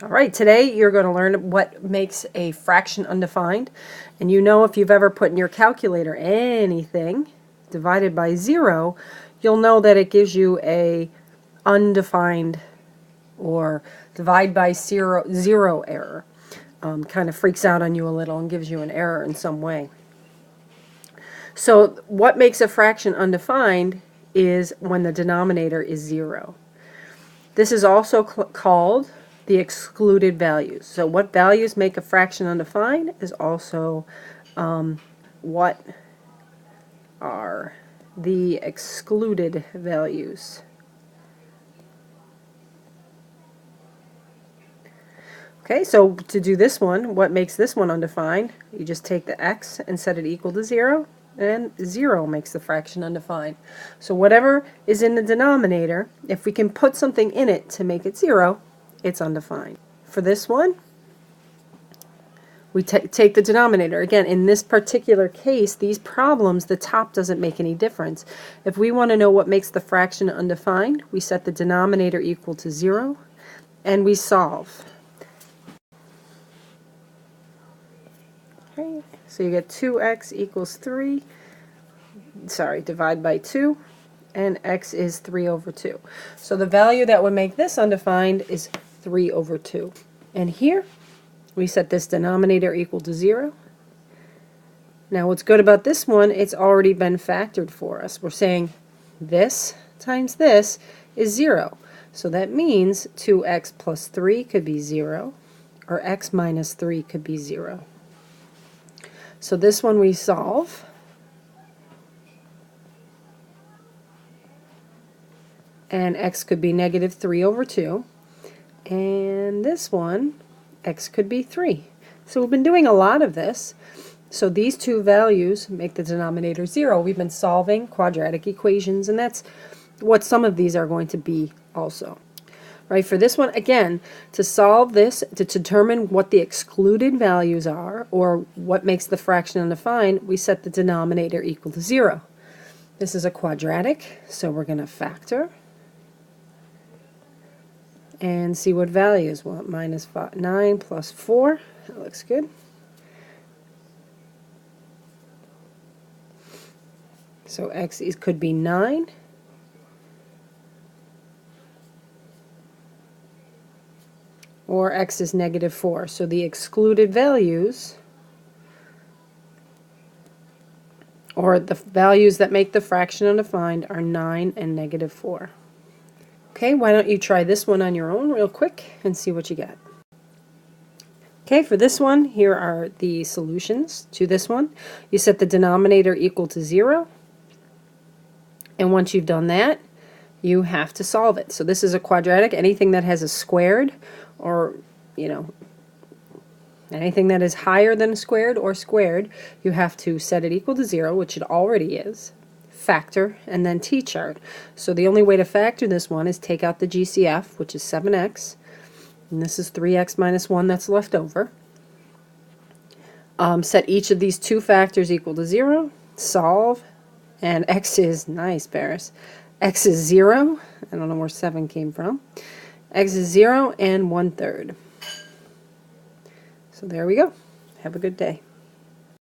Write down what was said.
All right, today you're going to learn what makes a fraction undefined. And you know, if you've ever put in your calculator anything divided by 0, you'll know that it gives you a undefined or divide by zero error. Kind of freaks out on you a little and gives you an error in some way. So what makes a fraction undefined is when the denominator is 0. This is also called the excluded values. So what values make a fraction undefined is also what are the excluded values. Okay, so to do this one, what makes this one undefined? You just take the x and set it equal to 0, and 0 makes the fraction undefined. So whatever is in the denominator, if we can put something in it to make it 0, it's undefined. For this one, we take the denominator. Again, in this particular case, these problems, the top doesn't make any difference. If we want to know what makes the fraction undefined, we set the denominator equal to 0, and we solve. Okay, so you get 2x equals 3, divide by 2, and x is 3 over 2. So the value that would make this undefined is 3 over 2. And here, we set this denominator equal to 0. Now what's good about this one, it's already been factored for us. We're saying this times this is 0. So that means 2x plus 3 could be 0, or x minus 3 could be 0. So this one we solve. And x could be negative 3 over 2. And this one, x could be 3. So we've been doing a lot of this. So these two values make the denominator 0. We've been solving quadratic equations, and that's what some of these are going to be also. Right, for this one, again, to solve this, to determine what the excluded values are, or what makes the fraction undefined, we set the denominator equal to 0. This is a quadratic, so we're going to factor and see what values. Well, minus 9 plus 4, that looks good. So x could be 9. Or x is negative 4. So the excluded values, or the values that make the fraction undefined, are 9 and negative 4. Okay, why don't you try this one on your own real quick and see what you get. Okay, for this one, here are the solutions to this one. You set the denominator equal to 0. And once you've done that, you have to solve it. So this is a quadratic. Anything that has a squared, or, anything that is higher than squared or squared, you have to set it equal to 0, which it already is, factor, and then t-chart. So the only way to factor this one is take out the GCF, which is 7x, and this is 3x minus 1 that's left over. Set each of these two factors equal to 0, solve, and x is, nice, Paris, x is 0. I don't know where 7 came from. X is 0 and 1/3. So there we go. Have a good day.